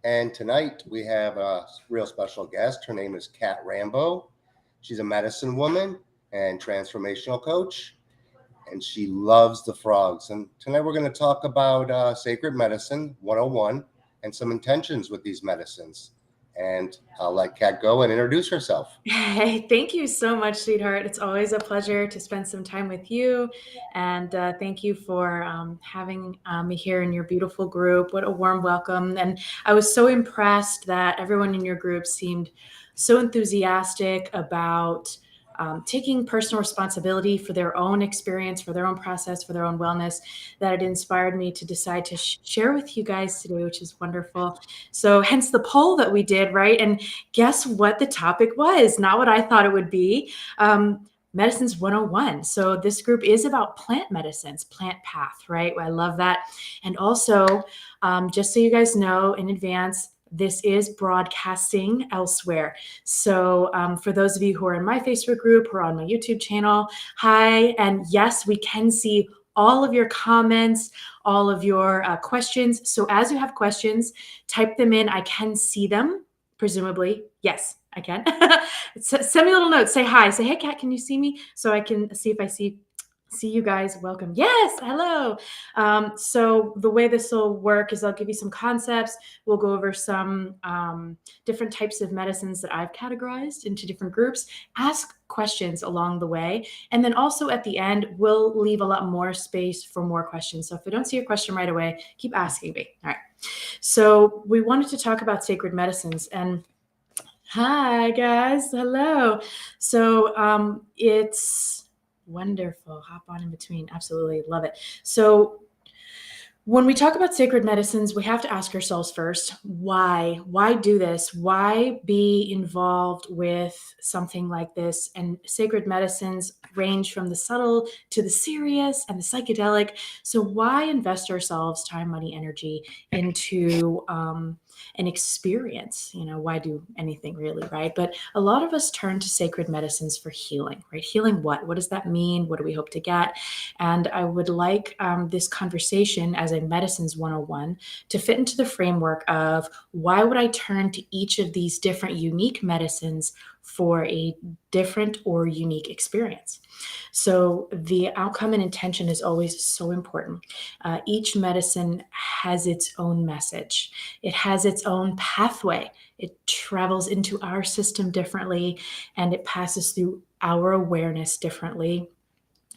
And tonight we have a real special guest. Her name is Rambo. She's a medicine woman and transformational coach, and she loves the frogs. And tonight we're going to talk about sacred medicine 101 and some intentions with these medicines. And I'll let Kat go and introduce herself. Hey, thank you so much, sweetheart. It's always a pleasure to spend some time with you. And thank you for having me here in your beautiful group. What a warm welcome. And I was so impressed that everyone in your group seemed so enthusiastic about taking personal responsibility for their own experience, for their own process, for their own wellness, that it inspired me to decide to share with you guys today, which is wonderful. So hence the poll that we did, right? And guess what the topic was? Not what I thought it would be. Medicines 101. So this group is about plant medicines, plant path, right? I love that. And also, just so you guys know in advance, this is broadcasting elsewhere. So for those of you who are in my Facebook group or on my YouTube channel, hi. And yes, we can see all of your comments, all of your questions. So as you have questions, type them in. I can see them, presumably. Yes, I can. Send me a little note. Say hi. Say, hey, Kat, can you see me? So I can see if I see you guys. Welcome. Yes, hello. So the way this will work is I'll give you some concepts. We'll go over some different types of medicines that I've categorized into different groups. Ask questions along the way. And then also at the end, we'll leave a lot more space for more questions. So if I don't see your question right away, keep asking me. All right. So we wanted to talk about sacred medicines. And hi, guys. Hello. So it's wonderful. Hop on in between. Absolutely love it. So when we talk about sacred medicines, we have to ask ourselves first, why? Why do this? Why be involved with something like this? And sacred medicines range from the subtle to the serious and the psychedelic. So why invest ourselves time, money, energy into an experience? Why do anything really, right? But a lot of us turn to sacred medicines for healing, right? Healing what? What does that mean? What do we hope to get? And I would like this conversation as a medicines 101 to fit into the framework of why would I turn to each of these different unique medicines for a different or unique experience. So the outcome and intention is always so important. Each medicine has its own message. It has its own pathway. It travels into our system differently, and it passes through our awareness differently.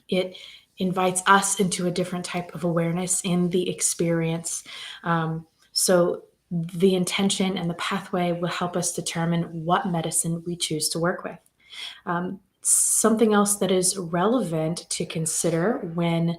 It invites us into a different type of awareness in the experience. So the intention and the pathway will help us determine what medicine we choose to work with. Something else that is relevant to consider when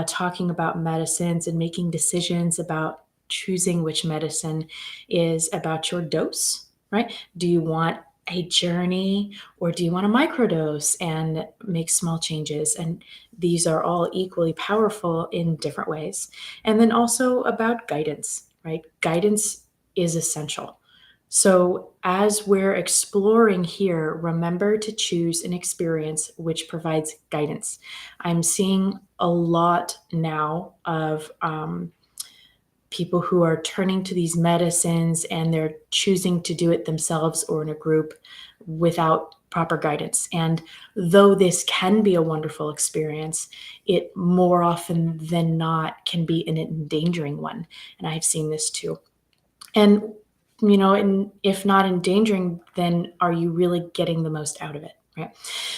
talking about medicines and making decisions about choosing which medicine is about your dose, right? Do you want a journey, or do you want a microdose and make small changes? And these are all equally powerful in different ways. And then also about guidance, right? Guidance is essential. So as we're exploring here, remember to choose an experience which provides guidance. I'm seeing a lot now of people who are turning to these medicines and they're choosing to do it themselves or in a group without proper guidance. And though this can be a wonderful experience, it more often than not can be an endangering one. And I've seen this too. And and if not endangering, then are you really getting the most out of it, right?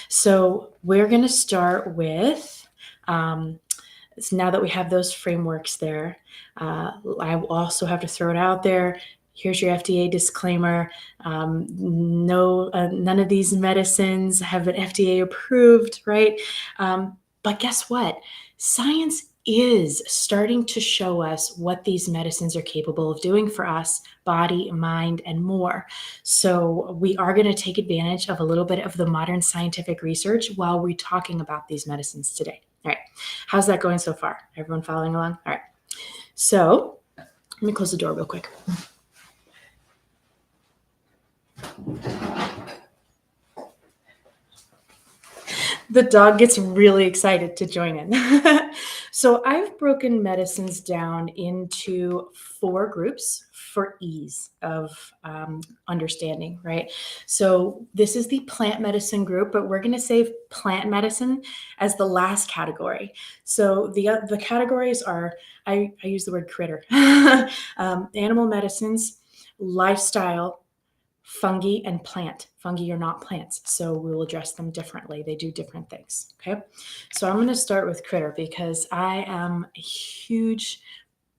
So we're going to start with so now that we have those frameworks there, I also have to throw it out there. Here's your FDA disclaimer. No, none of these medicines have been FDA approved, right? But guess what? Science is starting to show us what these medicines are capable of doing for us, body, mind, and more. So we are going to take advantage of a little bit of the modern scientific research while we're talking about these medicines today. All right. How's that going so far? Everyone following along? All right. So let me close the door real quick. The dog gets really excited to join in. So I've broken medicines down into 4 groups for ease of understanding, right? So this is the plant medicine group, but we're going to save plant medicine as the last category. So the categories are, I use the word critter, animal medicines, lifestyle, fungi, and plant. Fungi are not plants, so we'll address them differently. They do different things, okay? So I'm going to start with critter because I am a huge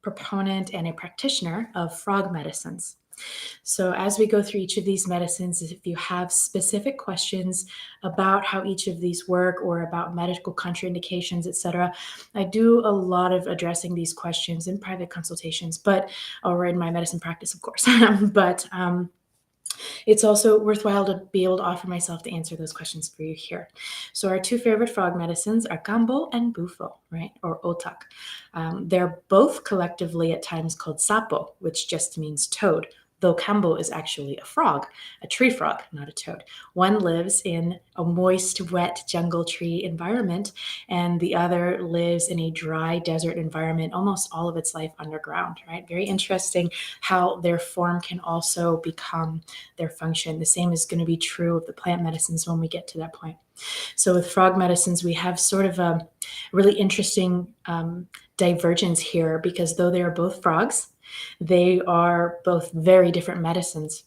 proponent and a practitioner of frog medicines. So as we go through each of these medicines, if you have specific questions about how each of these work or about medical contraindications, etc., I do a lot of addressing these questions in private consultations, or in my medicine practice, of course. but it's also worthwhile to be able to offer myself to answer those questions for you here. So our 2 favorite frog medicines are Kambo and Bufo, right? Or Otak. They're both collectively at times called sapo, which just means toad, though Kambo is actually a frog, a tree frog, not a toad. One lives in a moist, wet jungle tree environment, and the other lives in a dry desert environment, almost all of its life underground, right? Very interesting how their form can also become their function. The same is going to be true of the plant medicines when we get to that point. So with frog medicines, we have sort of a really interesting divergence here because though they are both frogs, they are both very different medicines.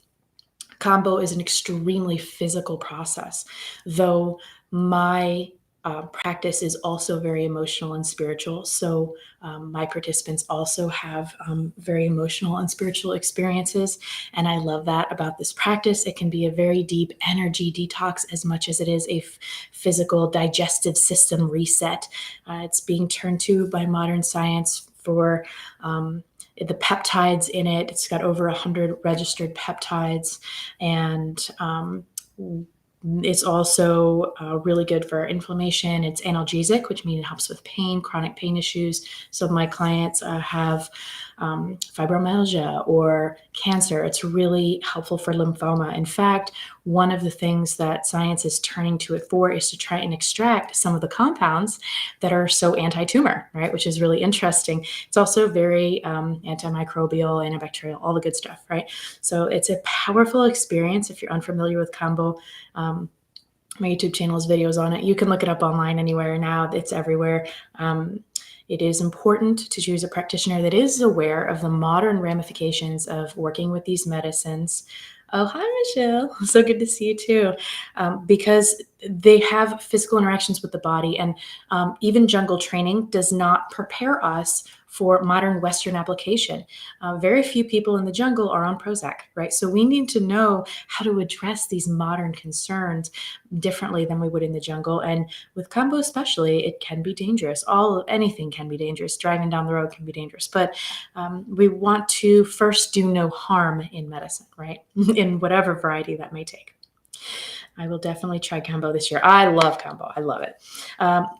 Kambo is an extremely physical process, though my practice is also very emotional and spiritual. So my participants also have very emotional and spiritual experiences. And I love that about this practice. It can be a very deep energy detox as much as it is a physical digestive system reset. It's being turned to by modern science for the peptides in it. It's got over 100 registered peptides, and it's also really good for inflammation. It's analgesic, which means it helps with pain, chronic pain issues. So my clients have fibromyalgia or cancer. It's really helpful for lymphoma. In fact, one of the things that science is turning to it for is to try and extract some of the compounds that are so anti-tumor, right? Which is really interesting. It's also very antimicrobial, antibacterial, all the good stuff, right? So it's a powerful experience. If you're unfamiliar with Kambo, my YouTube channel has videos on it. You can look it up online anywhere now. It's everywhere. It is important to choose a practitioner that is aware of the modern ramifications of working with these medicines. Oh, hi, Michelle. So good to see you too. Because they have physical interactions with the body, and even jungle training does not prepare us for modern Western application. Very few people in the jungle are on Prozac, right? So we need to know how to address these modern concerns differently than we would in the jungle. And with Kambo especially, it can be dangerous. Anything can be dangerous. Driving down the road can be dangerous. But we want to first do no harm in medicine, right? In whatever variety that may take. I will definitely try Kambo this year. I love Kambo. I love it.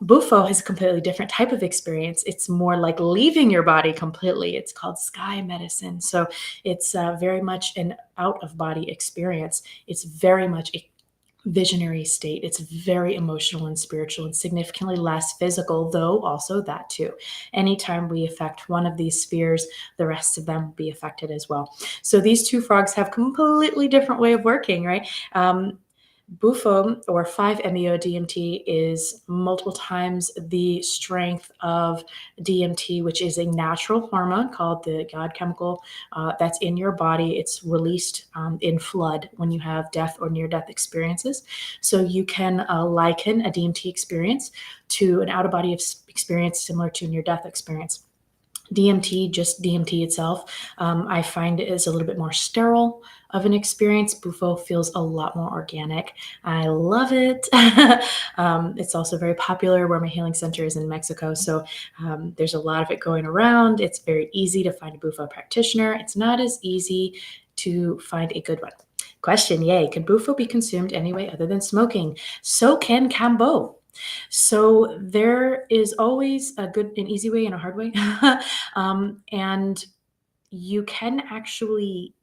Bufo is a completely different type of experience. It's more like leaving your body completely. It's called sky medicine. So it's very much an out-of-body experience. It's very much a visionary state. It's very emotional and spiritual and significantly less physical, though also that too. Anytime we affect one of these spheres, the rest of them will be affected as well. So these 2 frogs have completely different way of working, right? Bufo or 5-MeO-DMT is multiple times the strength of DMT, which is a natural hormone called the God chemical that's in your body. It's released in flood when you have death or near-death experiences. So you can liken a DMT experience to an out-of-body experience similar to a near-death experience. DMT, just DMT itself, I find is a little bit more sterile of an experience. Bufo feels a lot more organic. I love it. It's also very popular where my healing center is in Mexico. So there's a lot of it going around. It's very easy to find a Bufo practitioner. It's not as easy to find a good one. Question, yay. Can Bufo be consumed any way other than smoking? So can Kambo. So there is always a good and easy way and a hard way. And you can actually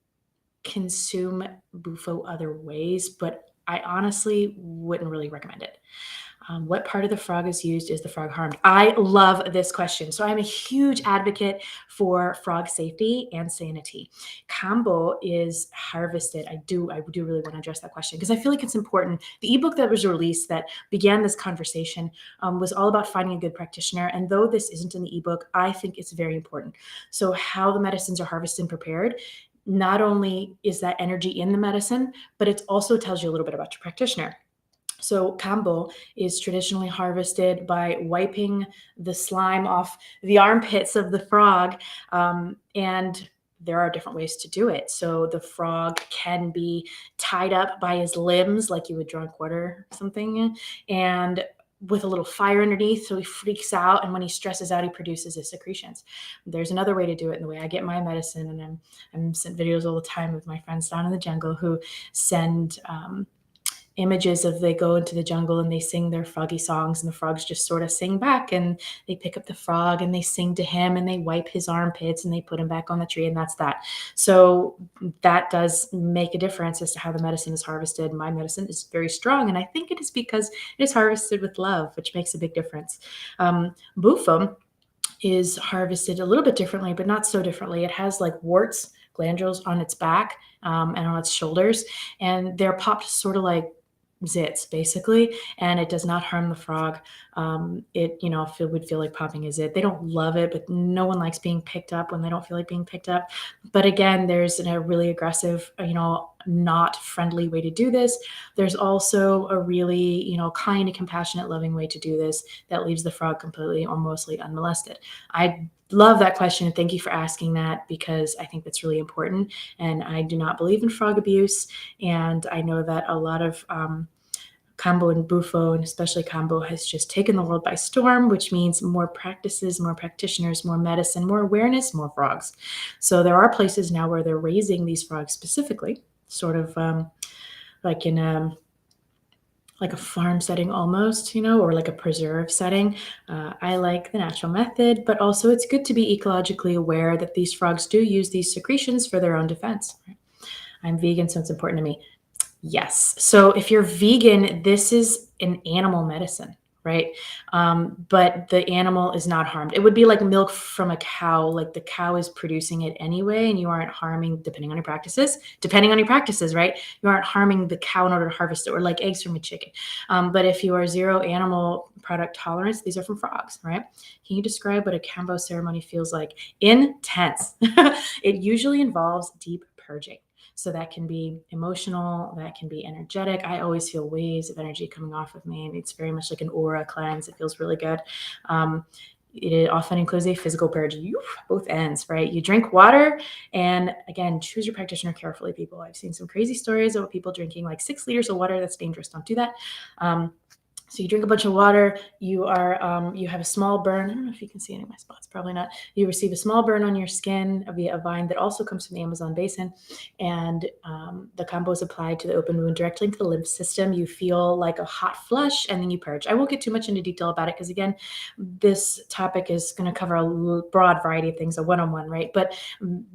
consume Bufo other ways, but I honestly wouldn't really recommend it. What part of the frog is used? Is the frog harmed? I love this question. So I'm a huge advocate for frog safety and sanity. Kambo is harvested. I do really want to address that question because I feel like it's important. The ebook that was released that began this conversation was all about finding a good practitioner. And though this isn't in the ebook, I think it's very important. So how the medicines are harvested and prepared, not only is that energy in the medicine, but it also tells you a little bit about your practitioner. So kambo is traditionally harvested by wiping the slime off the armpits of the frog, and there are different ways to do it. So the frog can be tied up by his limbs, like you would drink water or something, and with a little fire underneath, so he freaks out, and when he stresses out, he produces his secretions. There's another way to do it, in the way I get my medicine, and I'm sent videos all the time of my friends down in the jungle who send images of they go into the jungle and they sing their froggy songs, and the frogs just sort of sing back, and they pick up the frog and they sing to him and they wipe his armpits and they put him back on the tree, and that's that. So that does make a difference as to how the medicine is harvested. My medicine is very strong, and I think it is because it is harvested with love, which makes a big difference. Bufo is harvested a little bit differently, but not so differently. It has like warts, glandules on its back, and on its shoulders, and they're popped sort of like zits basically, and it does not harm the frog. It would feel like popping a zit. They don't love it, but no one likes being picked up when they don't feel like being picked up. But again, there's a really aggressive, not friendly way to do this. There's also a really, kind, compassionate, loving way to do this that leaves the frog completely or mostly unmolested. I love that question, and thank you for asking that, because I think that's really important. And I do not believe in frog abuse, and I know that a lot of Kambo and Bufo, and especially Kambo, has just taken the world by storm, which means more practices, more practitioners, more medicine, more awareness, more frogs. So there are places now where they're raising these frogs specifically, sort of like in like a farm setting almost, or like a preserve setting. I like the natural method, but also it's good to be ecologically aware that these frogs do use these secretions for their own defense. I'm vegan, so it's important to me. Yes. So if you're vegan, this is an animal medicine, right? But the animal is not harmed. It would be like milk from a cow. Like the cow is producing it anyway, and you aren't harming, depending on your practices, right? You aren't harming the cow in order to harvest it, or like eggs from a chicken. But if you are zero animal product tolerance, these are from frogs, right? Can you describe what a Kambo ceremony feels like? Intense. It usually involves deep purging. So that can be emotional, that can be energetic. I always feel waves of energy coming off of me, and it's very much like an aura cleanse. It feels really good. It often includes a physical purge, both ends, right? You drink water, and again, choose your practitioner carefully, people. I've seen some crazy stories of people drinking like 6 liters of water. That's dangerous. Don't do that. So you drink a bunch of water, you have a small burn. I don't know if you can see any of my spots, probably not. You receive a small burn on your skin via a vine that also comes from the Amazon basin. And the Kambo is applied to the open wound directly into the lymph system. You feel like a hot flush, and then you purge. I won't get too much into detail about it because, again, this topic is going to cover a broad variety of things, a one-on-one, right? But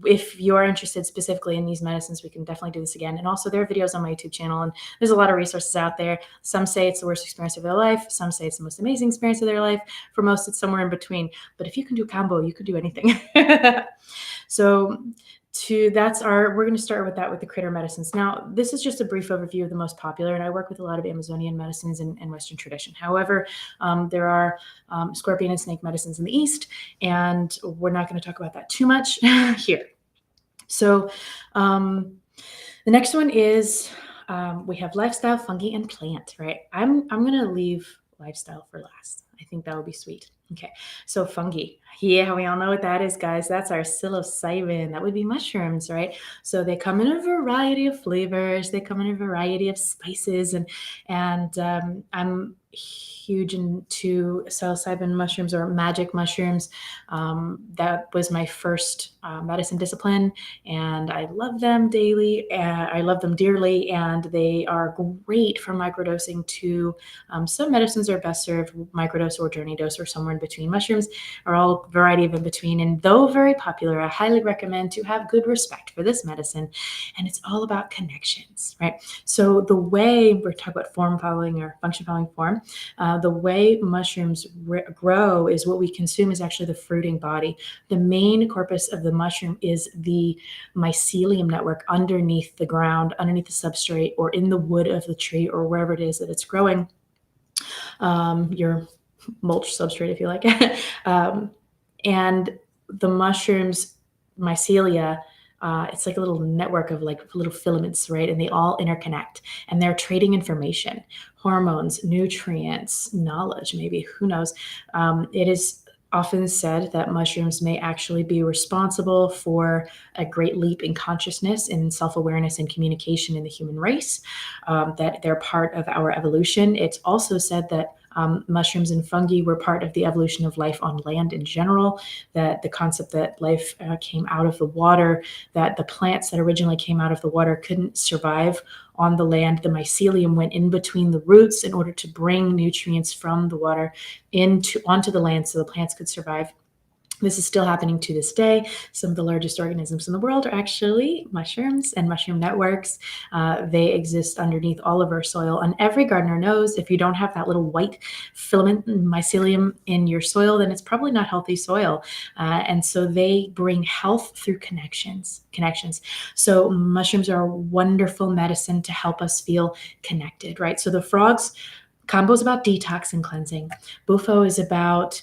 if you're interested specifically in these medicines, we can definitely do this again. And also there are videos on my YouTube channel, and there's a lot of resources out there. Some say it's the worst experience of their life. Some say it's the most amazing experience of their life. For most, it's somewhere in between. But if you can do Kambo, you could do anything. So we're going to start with that, with the critter medicines. Now, this is just a brief overview of the most popular, and I work with a lot of Amazonian medicines and Western tradition. However, there are scorpion and snake medicines in the East, and we're not going to talk about that too much here. So the next one is we have lifestyle, fungi, and plant, right? I'm going to leave lifestyle for last. I think that would be sweet. Okay, so fungi. Yeah, we all know what that is, guys. That's our psilocybin. That would be mushrooms, right? So they come in a variety of flavors. They come in a variety of spices, and I'm huge into psilocybin mushrooms, or magic mushrooms. That was my first medicine discipline, and I love them daily. I love them dearly, and they are great for microdosing too. Some medicines are best served microdose or journey dose, or somewhere in between. Mushrooms are all variety of in between, and though very popular, I highly recommend to have good respect for this medicine. And it's all about connections, right? So the way we're talking about form following or function following form, The way mushrooms grow is what we consume is actually the fruiting body. The main corpus of the mushroom is the mycelium network underneath the ground, underneath the substrate, or in the wood of the tree, or wherever it is that it's growing. Your mulch substrate, if you like. And the mushrooms mycelia, it's like a little network of like little filaments, right? And they all interconnect, and they're trading information, hormones, nutrients, knowledge, maybe, who knows. It is often said that mushrooms may actually be responsible for a great leap in consciousness, in self-awareness, and communication in the human race, that they're part of our evolution. It's also said that mushrooms and fungi were part of the evolution of life on land in general, that the concept that life came out of the water, that the plants that originally came out of the water couldn't survive on the land. The mycelium went in between the roots in order to bring nutrients from the water onto the land so the plants could survive. This is still happening to this day. Some of the largest organisms in the world are actually mushrooms and mushroom networks. They exist underneath all of our soil. And every gardener knows if you don't have that little white filament mycelium in your soil, then it's probably not healthy soil. And so they bring health through connections. So mushrooms are a wonderful medicine to help us feel connected, right? So the frogs combo is about detox and cleansing. Bufo is about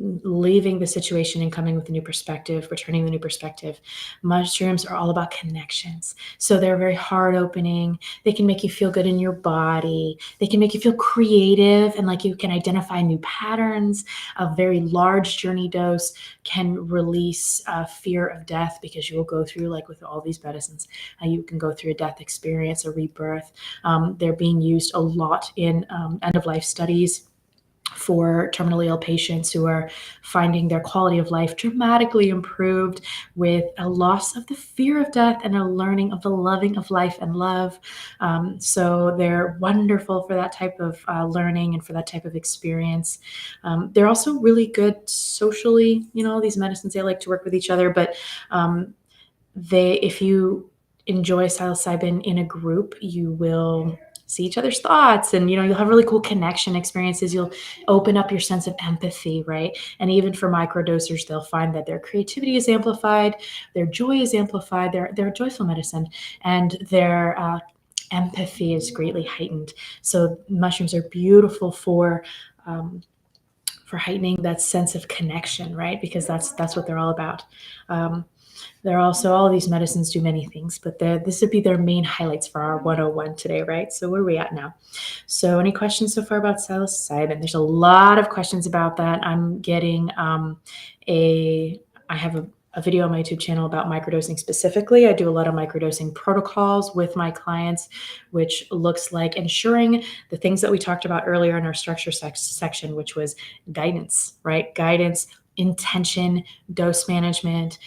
leaving the situation and coming with a new perspective, returning the new perspective. Mushrooms are all about connections. So they're very heart opening. They can make you feel good in your body. They can make you feel creative and like you can identify new patterns. A very large journey dose can release fear of death, because you will go through, like with all these medicines, you can go through a death experience, a rebirth. They're being used a lot in end-of-life studies for terminally ill patients who are finding their quality of life dramatically improved with a loss of the fear of death and a learning of the loving of life and love. So they're wonderful for that type of learning and for that type of experience. They're also really good socially. These medicines, they like to work with each other, but if you enjoy psilocybin in a group, you will see each other's thoughts, and you'll have really cool connection experiences. You'll open up your sense of empathy, right? And even for microdosers, they'll find that their creativity is amplified, their joy is amplified, they're a joyful medicine, and their empathy is greatly heightened. So mushrooms are beautiful for heightening that sense of connection, right? Because that's what they're all about. They're also, all of these medicines do many things, but this would be their main highlights for our 101 today, right? So where are we at now? So any questions so far about psilocybin? There's a lot of questions about that. I'm getting I have a video on my YouTube channel about microdosing specifically. I do a lot of microdosing protocols with my clients, which looks like ensuring the things that we talked about earlier in our structure section, which was guidance, right? Guidance, intention, dose management.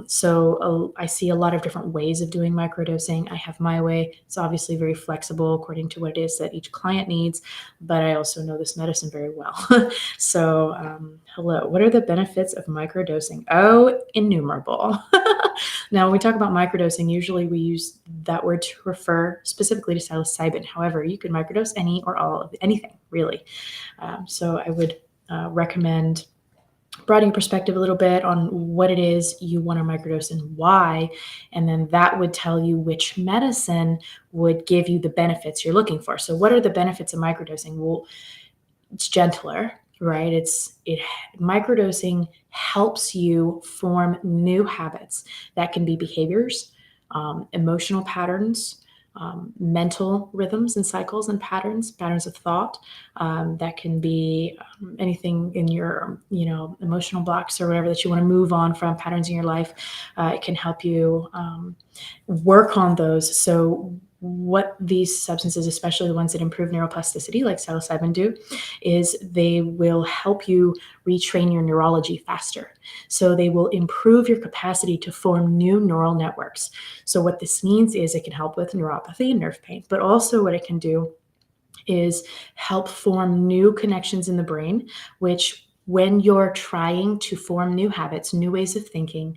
So I see a lot of different ways of doing microdosing. I have my way. It's obviously very flexible according to what it is that each client needs, but I also know this medicine very well. So hello, what are the benefits of microdosing? Oh, innumerable. Now, when we talk about microdosing, usually we use that word to refer specifically to psilocybin. However, you can microdose any or all of anything, really. So I would recommend broadening your perspective a little bit on what it is you want to microdose and why, and then that would tell you which medicine would give you the benefits you're looking for. So what are the benefits of microdosing? Well, it's gentler, right? Microdosing helps you form new habits that can be behaviors, emotional patterns, mental rhythms and cycles and patterns of thought. That can be anything in your, emotional blocks or whatever that you want to move on from, patterns in your life. It can help you work on those. So what these substances, especially the ones that improve neuroplasticity like psilocybin do, is they will help you retrain your neurology faster. So they will improve your capacity to form new neural networks. So what this means is it can help with neuropathy and nerve pain, but also what it can do is help form new connections in the brain, which when you're trying to form new habits, new ways of thinking,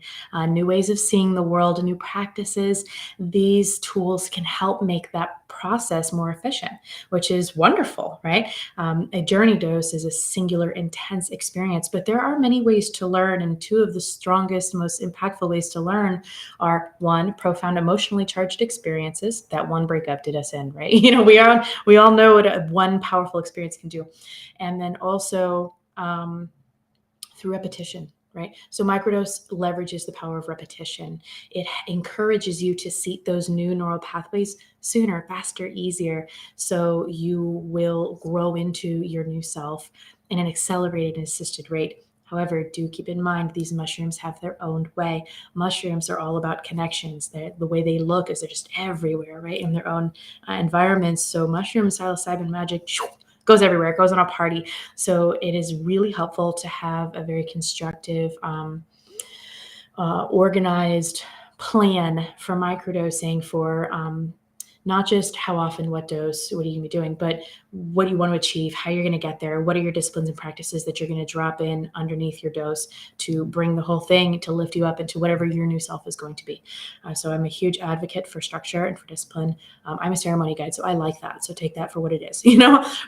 new ways of seeing the world, new practices, these tools can help make that process more efficient, which is wonderful, right? A journey dose is a singular, intense experience, but there are many ways to learn. And two of the strongest, most impactful ways to learn are: one, profound emotionally charged experiences. That one breakup did us in, right? We all know what one powerful experience can do. And then also, through repetition, right? So microdose leverages the power of repetition. It encourages you to seek those new neural pathways sooner, faster, easier. So you will grow into your new self in an accelerated and assisted rate. However, do keep in mind these mushrooms have their own way. Mushrooms are all about connections. The way they look is they're just everywhere, right? In their own environments. So mushrooms, psilocybin magic, goes everywhere. It goes on a party. So it is really helpful to have a very constructive, organized plan for microdosing, for not just how often, what dose, what are you going to be doing, but what do you want to achieve, how you're going to get there, what are your disciplines and practices that you're going to drop in underneath your dose to bring the whole thing to lift you up into whatever your new self is going to be. So I'm a huge advocate for structure and for discipline. I'm a ceremony guide, so I like that. So take that for what it is,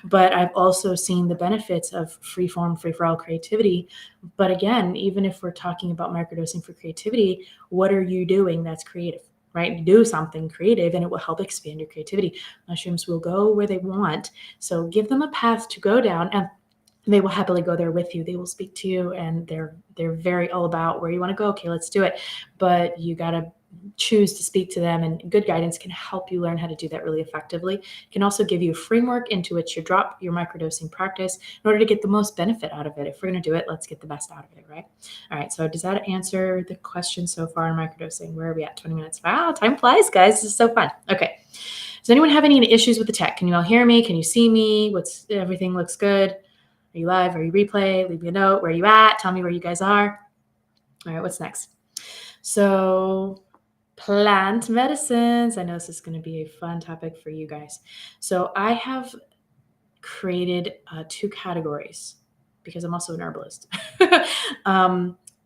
but I've also seen the benefits of free form, free for all creativity. But again, even if we're talking about microdosing for creativity, what are you doing that's creative? Right? Do something creative and it will help expand your creativity. Mushrooms will go where they want. So give them a path to go down, and they will happily go there with you. They will speak to you, and they're very all about where you want to go. Okay, let's do it. But you got to choose to speak to them, and good guidance can help you learn how to do that really effectively. It can also give you a framework into which you drop your microdosing practice in order to get the most benefit out of it. If we're going to do it, let's get the best out of it, right? All right, so does that answer the question so far on microdosing? Where are we at? 20 minutes. Wow, time flies, guys. This is so fun. Okay. Does anyone have any issues with the tech? Can you all hear me? Can you see me? Everything looks good? Are you live? Are you replay? Leave me a note. Where are you at? Tell me where you guys are. All right, what's next? So plant medicines. I know this is going to be a fun topic for you guys. So I have created 2 categories because I'm also an herbalist.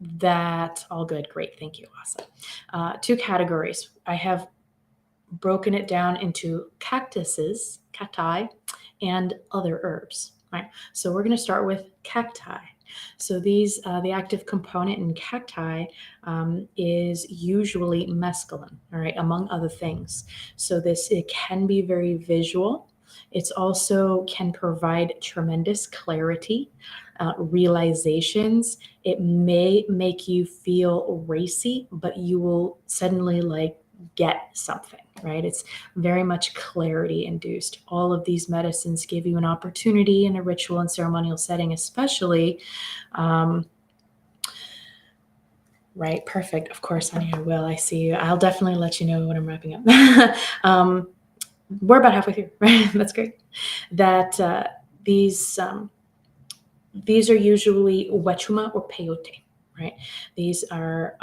That all good. Great. Thank you. Awesome. 2 categories. I have broken it down into cactuses, cacti, and other herbs. Right. So we're going to start with cacti. So these, the active component in cacti is usually mescaline, all right, among other things. So it can be very visual. It also can provide tremendous clarity, realizations. It may make you feel racy, but you will suddenly get something, right? It's very much clarity induced. All of these medicines give you an opportunity in a ritual and ceremonial setting, especially. Right. Perfect. Of course, honey, I will. I see you. I'll definitely let you know when I'm wrapping up. We're about halfway through, right? That's great. That these are usually wechuma or peyote. Right. These are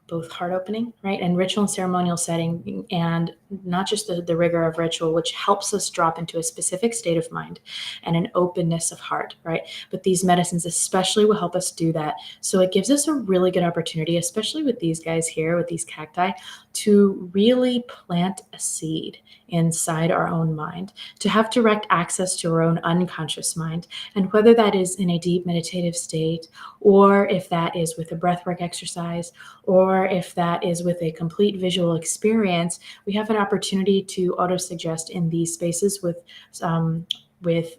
both heart opening, right, and ritual and ceremonial setting, and not just the rigor of ritual, which helps us drop into a specific state of mind and an openness of heart, right? But these medicines especially will help us do that. So it gives us a really good opportunity, especially with these guys here, with these cacti, to really plant a seed inside our own mind, to have direct access to our own unconscious mind. And whether that is in a deep meditative state, or if that is with a breathwork exercise, or if that is with a complete visual experience, we have an opportunity to auto-suggest in these spaces with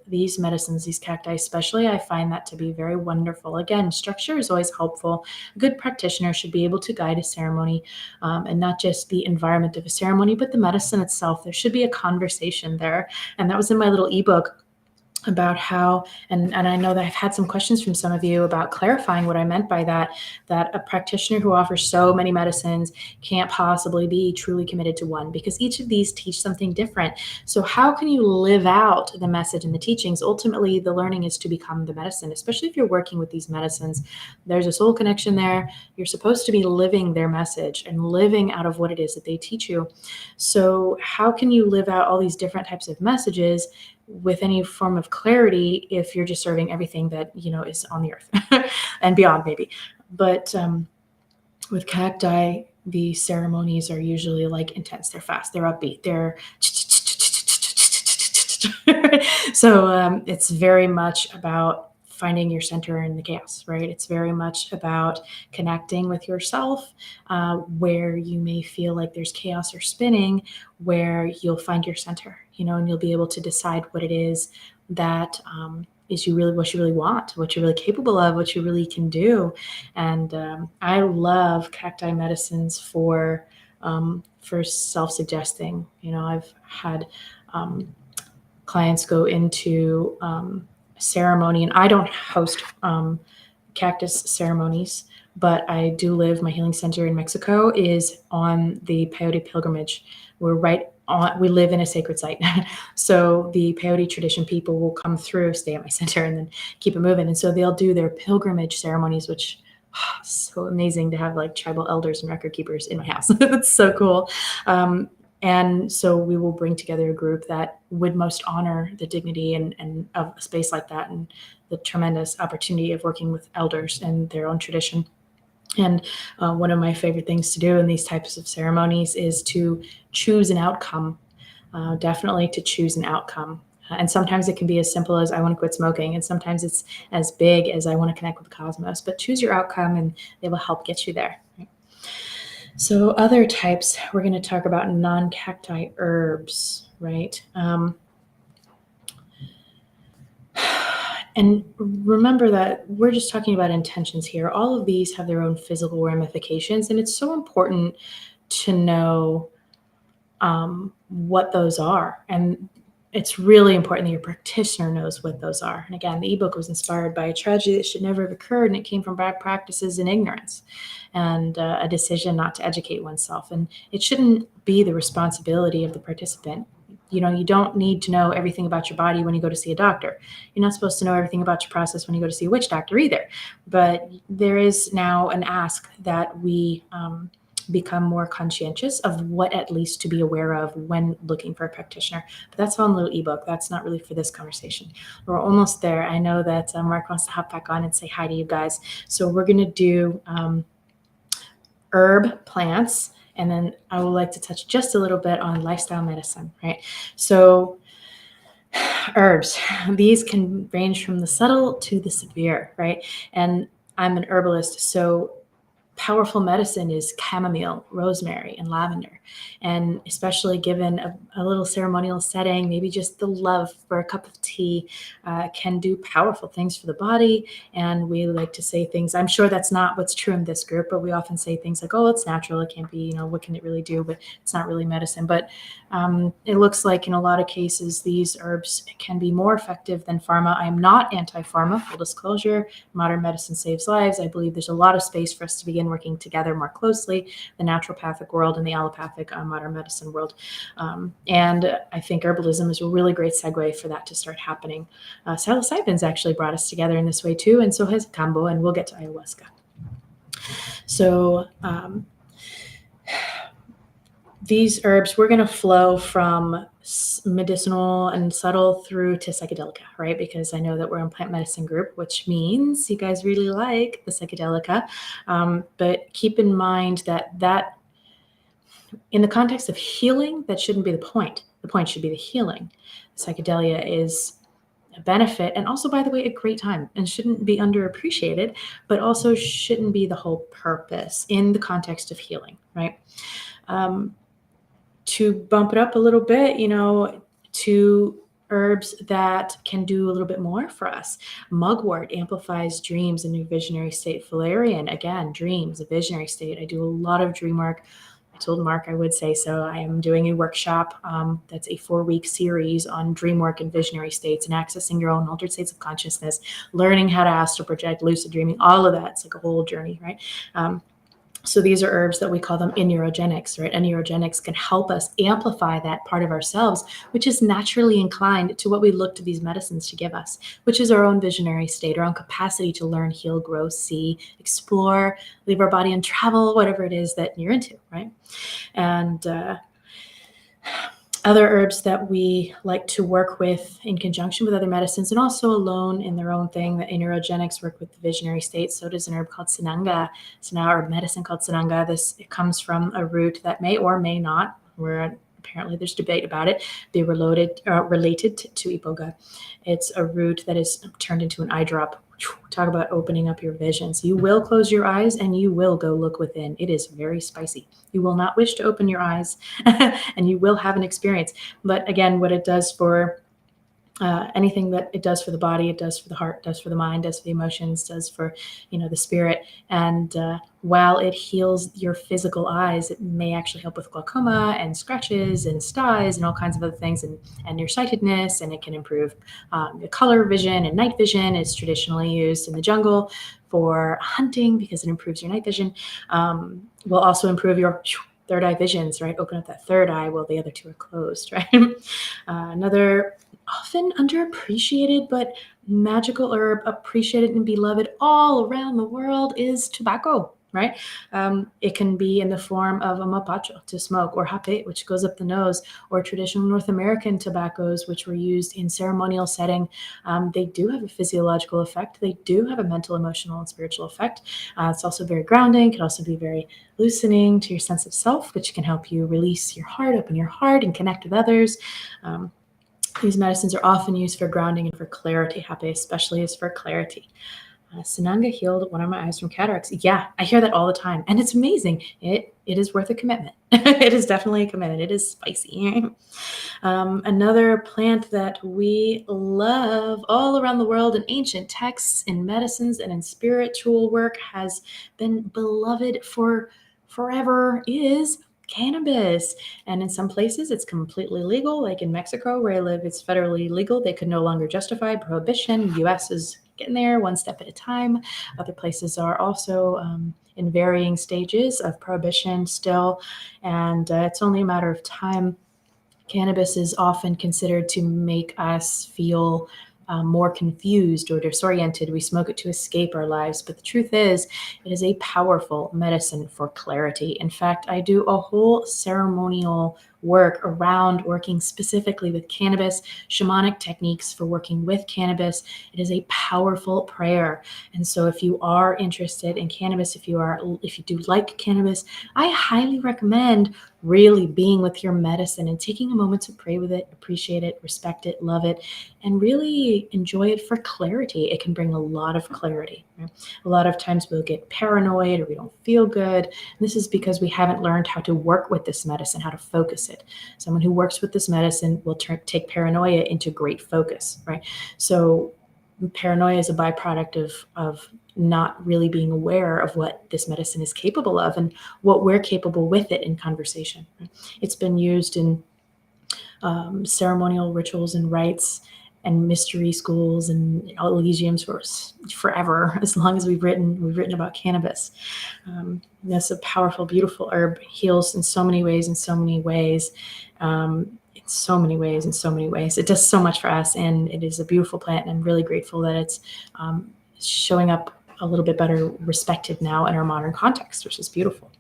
these medicines, these cacti especially. I find that to be very wonderful. Again, structure is always helpful. A good practitioner should be able to guide a ceremony, and not just the environment of a ceremony, but the medicine itself. There should be a conversation there. And that was in my little ebook about how, and I know that I've had some questions from some of you about clarifying what I meant by that a practitioner who offers so many medicines can't possibly be truly committed to one, because each of these teach something different. So how can you live out the message and the teachings? Ultimately, the learning is to become the medicine, especially if you're working with these medicines. There's a soul connection there. You're supposed to be living their message and living out of what it is that they teach you. So how can you live out all these different types of messages with any form of clarity if you're just serving everything that is on the earth and beyond, maybe? But with cacti, the ceremonies are usually intense. They're fast, they're upbeat, they're first. So it's very much about finding your center in the chaos, right? It's very much about connecting with yourself, where you may feel like there's chaos or spinning, where you'll find your center, and you'll be able to decide what it is that is what you really want, what you're really capable of, what you really can do. And I love cacti medicines for self-suggesting. I've had clients go into ceremony, and I don't host cactus ceremonies, but I do live. My healing center in Mexico is on the peyote pilgrimage. We live in a sacred site. So the peyote tradition people will come through, stay at my center, and then keep it moving. And so they'll do their pilgrimage ceremonies, which so amazing to have like tribal elders and record keepers in my house. That's so cool. And so we will bring together a group that would most honor the dignity and of a space like that, and the tremendous opportunity of working with elders and their own tradition. And one of my favorite things to do in these types of ceremonies is to choose an outcome, definitely to choose an outcome. And sometimes it can be as simple as I want to quit smoking, and sometimes it's as big as I want to connect with the cosmos. But choose your outcome, and they will help get you there. Right? So other types, we're going to talk about non-cacti herbs, right? And remember that we're just talking about intentions here. All of these have their own physical ramifications, and it's so important to know what those are. And it's really important that your practitioner knows what those are. And again, the ebook was inspired by a tragedy that should never have occurred, and it came from bad practices and ignorance, and a decision not to educate oneself. And it shouldn't be the responsibility of the participant. You don't need to know everything about your body when you go to see a doctor. You're not supposed to know everything about your process when you go to see a witch doctor either. But there is now an ask that we become more conscientious of what at least to be aware of when looking for a practitioner. But that's on a little ebook. That's not really for this conversation. We're almost there. I know that Mark wants to hop back on and say hi to you guys. So we're going to do herb plants, and then I would like to touch just a little bit on lifestyle medicine, right? So herbs, these can range from the subtle to the severe, right? And I'm an herbalist, so powerful medicine is chamomile, rosemary, and lavender. And especially given a little ceremonial setting, maybe just the love for a cup of tea can do powerful things for the body. And we like to say things, I'm sure that's not what's true in this group, but we often say things like, oh, it's natural. It can't be, what can it really do? But it's not really medicine. But it looks like in a lot of cases, these herbs can be more effective than pharma. I'm not anti-pharma, full disclosure. Modern medicine saves lives. I believe there's a lot of space for us to begin working together more closely, the naturopathic world and the allopathic modern medicine world. And I think herbalism is a really great segue for that to start happening. Psilocybin's actually brought us together in this way too, and so has Kambo, and we'll get to ayahuasca. So these herbs, we're going to flow from medicinal and subtle through to psychedelica, right? Because I know that we're in plant medicine group, which means you guys really like the psychedelica. But keep in mind that in the context of healing, that shouldn't be the point. The point should be the healing. Psychedelia is a benefit, and also, by the way, a great time, and shouldn't be underappreciated, but also shouldn't be the whole purpose in the context of healing, right? To bump it up a little bit, to herbs that can do a little bit more for us. Mugwort amplifies dreams in a visionary state. Valerian, again, dreams, a visionary state. I do a lot of dream work. I told Mark I would say so. I am doing a workshop that's a 4-week series on dream work and visionary states and accessing your own altered states of consciousness, learning how to astral project, lucid dreaming, all of that. It's like a whole journey, right? So these are herbs that we call them enneurogenics, right? Enneurogenics can help us amplify that part of ourselves, which is naturally inclined to what we look to these medicines to give us, which is our own visionary state, our own capacity to learn, heal, grow, see, explore, leave our body and travel, whatever it is that you're into, right? And other herbs that we like to work with in conjunction with other medicines, and also alone in their own thing, the enneurogenics work with the visionary state. So does an herb called Sananga, or medicine called Sananga. It comes from a root that may or may not, we're at apparently there's debate about it, be related to iboga. It's a root that is turned into an eye drop. Talk about opening up your visions. You will close your eyes and you will go look within. It is very spicy. You will not wish to open your eyes and you will have an experience. But again, what it does for anything that it does for the body, it does for the heart, does for the mind, does for the emotions, does for the spirit. And while it heals your physical eyes, it may actually help with glaucoma and scratches and styes and all kinds of other things, and nearsightedness. And it can improve the color vision and night vision. It's traditionally used in the jungle for hunting because it improves your night vision. Will also improve your third eye visions, right? Open up that third eye while the other two are closed, right? Another often underappreciated but magical herb, appreciated and beloved all around the world, is tobacco, right? It can be in the form of a mapacho to smoke, or hape, which goes up the nose, or traditional North American tobaccos, which were used in ceremonial setting. They do have a physiological effect. They do have a mental, emotional, and spiritual effect. It's also very grounding, can also be very loosening to your sense of self, which can help you release your heart, open your heart, and connect with others. These medicines are often used for grounding and for clarity. Hape especially is for clarity. Sananga healed one of my eyes from cataracts. Yeah, I hear that all the time, and it's amazing. It is worth a commitment. It is definitely a commitment. It is spicy. Another plant that we love all around the world in ancient texts, in medicines, and in spiritual work has been beloved for forever is cannabis. And in some places it's completely legal, like in Mexico where I live, it's federally legal. They could no longer justify prohibition. US is getting there one step at a time. Other places are also in varying stages of prohibition still, and it's only a matter of time. Cannabis is often considered to make us feel more confused or disoriented. We smoke it to escape our lives. But the truth is, it is a powerful medicine for clarity. In fact, I do a whole ceremonial work around working specifically with cannabis, shamanic techniques for working with cannabis. It is a powerful prayer. And so if you are interested in cannabis, if you do like cannabis, I highly recommend really being with your medicine and taking a moment to pray with it, appreciate it, respect it, love it, and really enjoy it for clarity. It can bring a lot of clarity. Right? A lot of times we'll get paranoid or we don't feel good. And this is because we haven't learned how to work with this medicine, how to focus it. Someone who works with this medicine will take paranoia into great focus, right? So paranoia is a byproduct of not really being aware of what this medicine is capable of and what we're capable with it in conversation. It's been used in ceremonial rituals and rites and mystery schools and Elysiums for forever, as long as we've written about cannabis. That's a powerful, beautiful herb. Heals in so many ways, in so many ways. It does so much for us, and it is a beautiful plant, and I'm really grateful that it's showing up a little bit better respected now in our modern context, which is beautiful.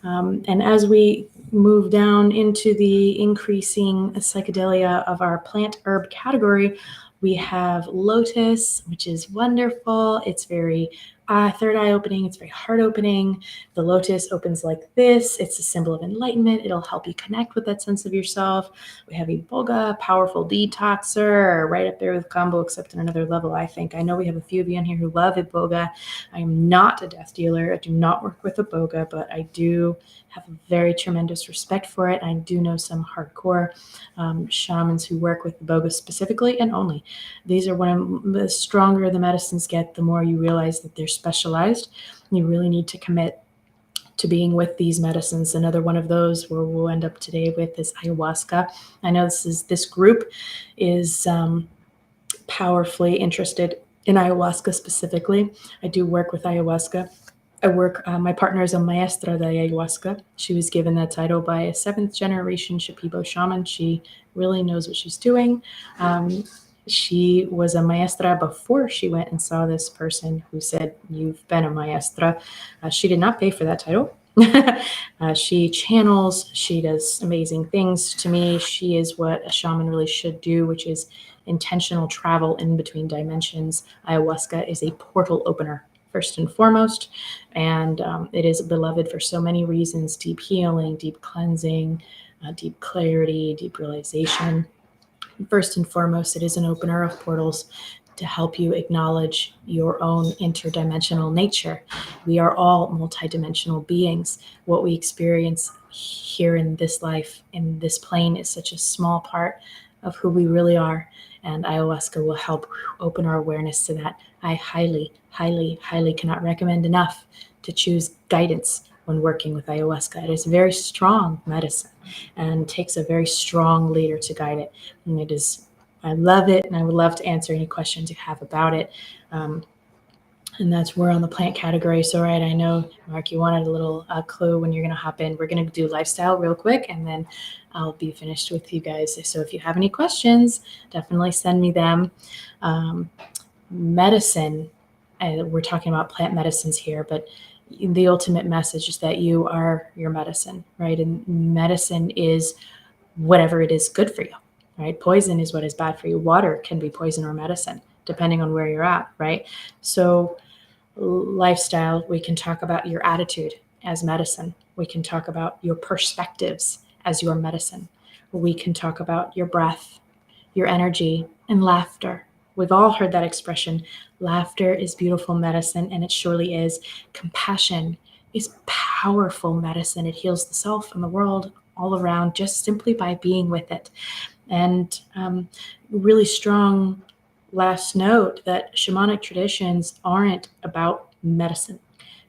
And as we move down into the increasing psychedelia of our plant herb category, we have lotus, which is wonderful. It's very third eye opening. It's very heart opening. The lotus opens like this. It's a symbol of enlightenment. It'll help you connect with that sense of yourself. We have iboga, powerful detoxer, right up there with combo, except on another level, I think. I know we have a few of you in here who love iboga. I am not a death dealer. I do not work with iboga, but I do have a very tremendous respect for it. I do know some hardcore shamans who work with iboga specifically and only. These are one of the stronger the medicines get, the more you realize that they're specialized. You really need to commit to being with these medicines. Another one of those where we'll end up today with is ayahuasca. I know this group is powerfully interested in ayahuasca specifically. I do work with ayahuasca. My partner is a maestra de ayahuasca. She was given that title by a 7th generation Shipibo shaman. She really knows what she's doing. She was a maestra before she went and saw this person who said, "You've been a maestra." She did not pay for that title. She channels, she does amazing things. To me, she is what a shaman really should do, which is intentional travel in between dimensions. Ayahuasca is a portal opener, first and foremost, and it is beloved for so many reasons: deep healing, deep cleansing, deep clarity, deep realization. First and foremost, it is an opener of portals to help you acknowledge your own interdimensional nature. We are all multidimensional beings. What we experience here in this life, in this plane, is such a small part of who we really are. And ayahuasca will help open our awareness to that. I highly, highly, highly cannot recommend enough to choose guidance when working with ayahuasca. It is a very strong medicine and takes a very strong leader to guide it. And it is, I love it, and I would love to answer any questions you have about it. And that's we're on the plant category. So, right, I know, Mark, you wanted a little clue when you're going to hop in. We're going to do lifestyle real quick, and then I'll be finished with you guys. So, if you have any questions, definitely send me them. Medicine, we're talking about plant medicines here, but the ultimate message is that you are your medicine, right? And medicine is whatever it is good for you, right? Poison is what is bad for you. Water can be poison or medicine, depending on where you're at, right? So, lifestyle, we can talk about your attitude as medicine. We can talk about your perspectives as your medicine. We can talk about your breath, your energy, and laughter. We've all heard that expression. Laughter is beautiful medicine, and it surely is. Compassion is powerful medicine. It heals the self and the world all around just simply by being with it. And really strong last note that shamanic traditions aren't about medicine.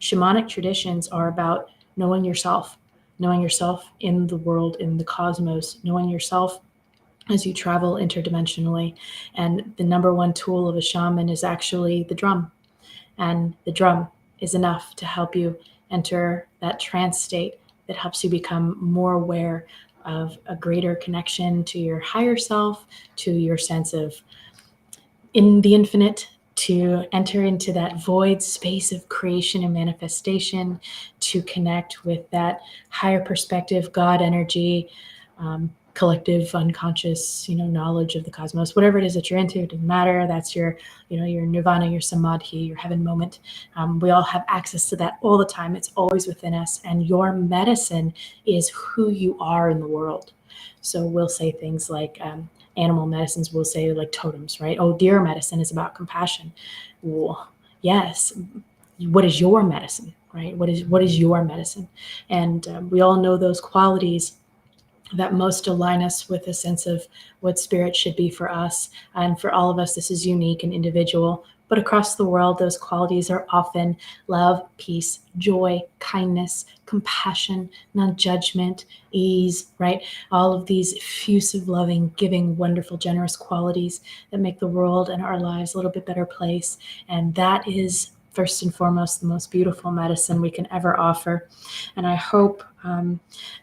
Shamanic traditions are about knowing yourself in the world, in the cosmos, knowing yourself as you travel interdimensionally. And the number one tool of a shaman is actually the drum. And the drum is enough to help you enter that trance state that helps you become more aware of a greater connection to your higher self, to your sense of in the infinite, to enter into that void space of creation and manifestation, to connect with that higher perspective, God energy, collective unconscious, knowledge of the cosmos, whatever it is that you're into. It doesn't matter. That's your, your nirvana, your samadhi, your heaven moment. We all have access to that all the time. It's always within us, and your medicine is who you are in the world. So we'll say things like animal medicines will say like totems, right? Oh, deer medicine is about compassion. Well, yes. What is your medicine, right? What is your medicine? And we all know those qualities that most align us with a sense of what spirit should be for us. And for all of us, this is unique and individual. But across the world, those qualities are often love, peace, joy, kindness, compassion, non-judgment, ease, right? All of these effusive, loving, giving, wonderful, generous qualities that make the world and our lives a little bit better place. And that is first and foremost the most beautiful medicine we can ever offer. And I hope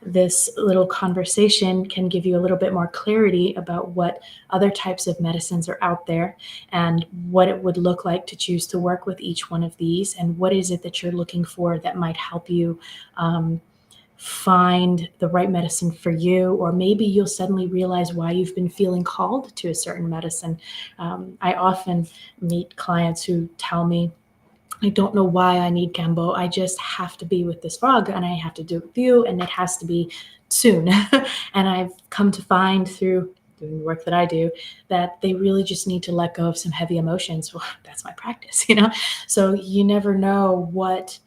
this little conversation can give you a little bit more clarity about what other types of medicines are out there and what it would look like to choose to work with each one of these, and what is it that you're looking for that might help you find the right medicine for you. Or maybe you'll suddenly realize why you've been feeling called to a certain medicine. I often meet clients who tell me, I don't know why I need Cambo. I just have to be with this frog, and I have to do it with you, and it has to be soon. And I've come to find through doing the work that I do that they really just need to let go of some heavy emotions. Well, that's my practice, So you never know what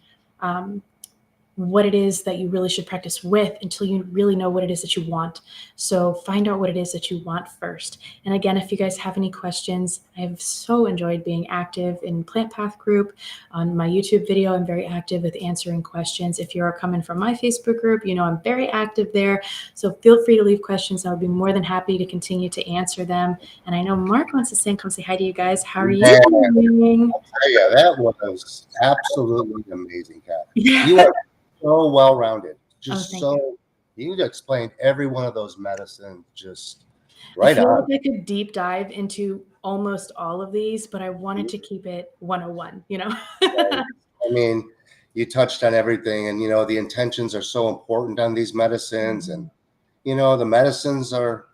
it is that you really should practice with until you really know what it is that you want. So find out what it is that you want first. And again, if you guys have any questions, I've so enjoyed being active in Plant Path group. On my YouTube video, I'm very active with answering questions. If you're coming from my Facebook group, I'm very active there. So feel free to leave questions. I'll be more than happy to continue to answer them. And I know Mark wants to come say hi to you guys. How are you doing? Yeah, that was absolutely amazing, Kat. You are so well-rounded. Just you explained every one of those medicines just right I feel on. like I could deep dive into almost all of these, but I wanted to keep it 101, Right. I mean, you touched on everything, and the intentions are so important on these medicines, and the medicines are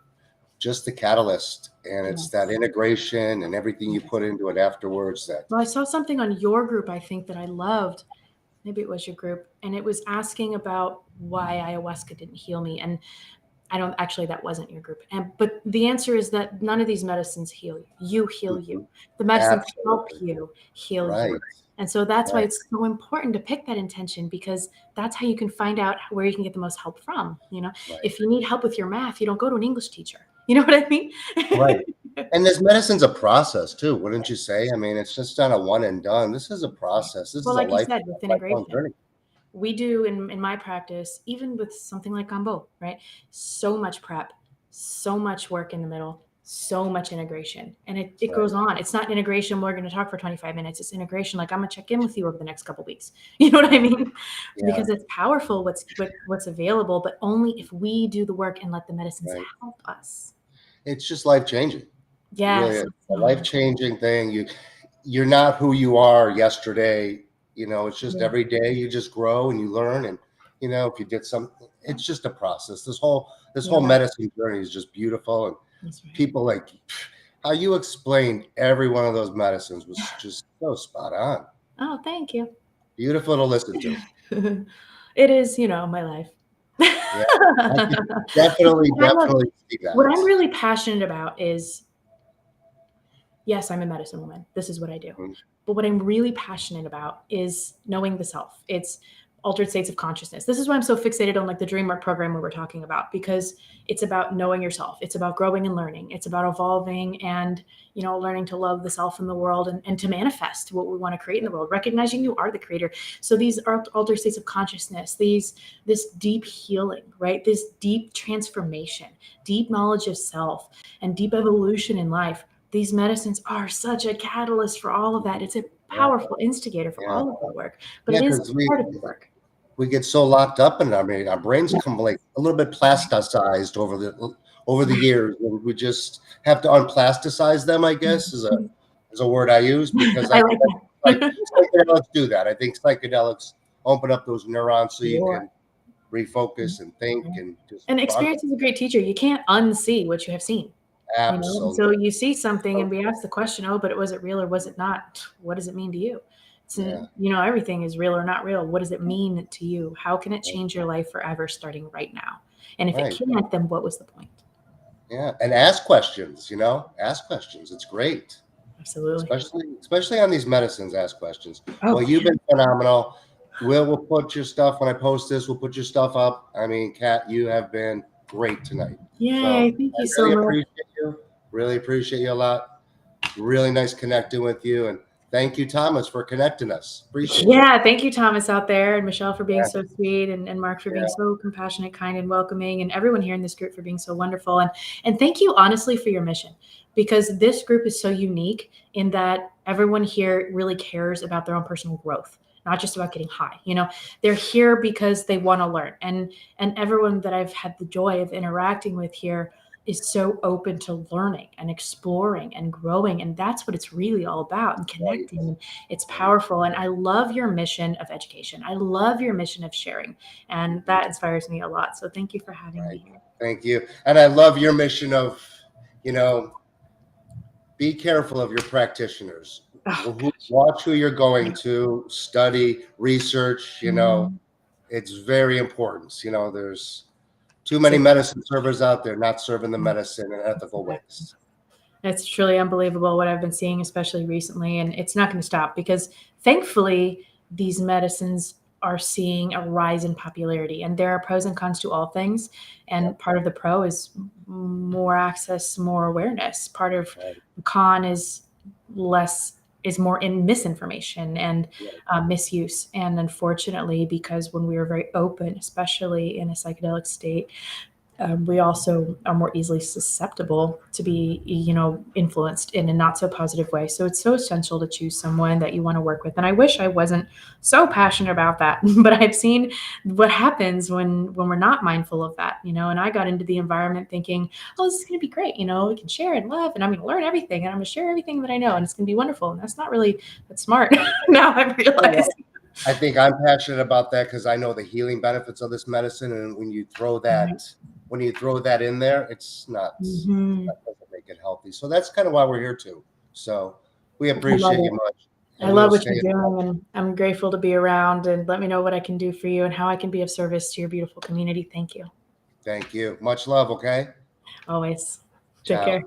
just the catalyst, and it's that integration and everything you put into it afterwards that. Well, I saw something on your group, I think, that I loved. Maybe it was your group, and it was asking about why ayahuasca didn't heal me. And I don't actually, that wasn't your group. But the answer is that none of these medicines heal you. You heal you. Mhm. The medicines help Absolutely. you heal you. Right. And so that's why Right. it's so important to pick that intention, because that's how you can find out where you can get the most help from. Right. If you need help with your math, you don't go to an English teacher. You know what I mean? Right. And this medicine's a process too, wouldn't you say? I mean, it's just not a one and done. This is a process. This Well, is a like you said, with lifelong integration, journey. we do in my practice, even with something like Rambo, right? So much prep, so much work in the middle, so much integration. And it Right. goes on. It's not integration, we're going to talk for 25 minutes. It's integration, like I'm going to check in with you over the next couple of weeks. You know what I Right. mean? Yeah. Because it's powerful what's available, but only if we do the work and let the medicines Right. help us. It's just life changing. It really Yes. is a life changing thing. You're not who you are yesterday. It's just Yeah, every day you just grow and you learn. And if you did something, it's just a process. This whole yeah, medicine journey is just beautiful. And that's right. people like how you explained every one of those medicines was just so spot on. Oh, thank you. Beautiful to listen to. It is, my life. Yeah, I can definitely, I love definitely see what that. I'm really passionate about is, yes, I'm a medicine woman. This is what I do. Mhm. But what I'm really passionate about is knowing the self. It's altered states of consciousness. This is why I'm so fixated on like the dream work program we were talking about, because it's about knowing yourself. It's about growing and learning. It's about evolving and, learning to love the self in the world, and to manifest what we want to create in the world, recognizing you are the creator. So these are altered states of consciousness, this deep healing, right? This deep transformation, deep knowledge of self, and deep evolution in life. These medicines are such a catalyst for all of that. It's a Yeah, powerful instigator for yeah, all of the work, but yeah. it is Because we part of the work. we get so locked up in it. I mean, our brains come like a little bit plasticized over the years, and we just have to unplasticize them. I guess is a word I use because I I think like that's like that. psychedelics do that. I think psychedelics open up those neurons so you Sure. can refocus and think and just And progress. experience is a great teacher. You can't unsee what you have seen. And Absolutely. so you see something and we ask the question, oh, but was it real or was it not? What does it mean to you? Yeah. Everything is real or not real. What does it mean to you? How can it change your life forever starting right now? And if it Right. can't, then what was the point? Yeah. And ask questions. Ask questions. It's great. Absolutely. Especially on these medicines, ask questions. Oh, Well, you've yeah. been phenomenal. We'll put your stuff when I post this. We'll put your stuff up. I mean, Kat, you have been great tonight. So Yay. Thank I you so really much. appreciate you. Really appreciate you a lot. Really nice connecting with you. And thank you, Thomas, for connecting us. Appreciate you. Yeah, thank you, Thomas, out there, and Michelle for being Yeah, so sweet, and Mark for being yeah, so compassionate, kind, and welcoming, and everyone here in this group for being so wonderful. And thank you, honestly, for your mission, because this group is so unique in that everyone here really cares about their own personal growth, not just about getting high. They're here because they want to learn, and everyone that I've had the joy of interacting with here is so open to learning and exploring and growing, and that's what it's really all about, and right, connecting. It's right, powerful. And I love your mission of education. I love your mission of sharing. And mhm, that inspires me a lot. So thank you for having right. me here. Thank you. And I love your mission of, you know, be careful of your practitioners. Oh, gosh. Watch who you're going to, study, research. Mhm. It's very important. There's too So, many medicine servers out there not serving the medicine in ethical exactly. ways. It's truly unbelievable what I've been seeing, especially recently. And it's not going to stop, because thankfully, these medicines are seeing a rise in popularity. And there are pros and cons to all things. Yep, And part of the pro is more access, more awareness. Part of right, the con less is more in misinformation and right, misuse. And unfortunately, because when we are very open, especially in a psychedelic state, we also are more easily susceptible to be, influenced in a not so positive way. So it's so essential to choose someone that you want to work with. And I wish I wasn't so passionate about that, but I've seen what happens when we're not mindful of that. And I got into the environment thinking, oh, this is going to be great. We can share and love, and I'm going to learn everything, and I'm going to share everything that I know, and it's going to be wonderful. And that's not really that's smart. Now I've Oh, realized. well, I think I'm passionate about that because I know the healing benefits of this medicine, and when you throw that in there, it's not Mhm. that doesn't make it healthy. So that's kind of why we're here too. So we I love appreciate you it. much, I and love we'll what stay you're in touch. doing, and I'm grateful to be around, and let me know what I can do for you and how I can be of service to your beautiful community. Thank you. Thank you. Much love, okay? Always. Take Ciao. care.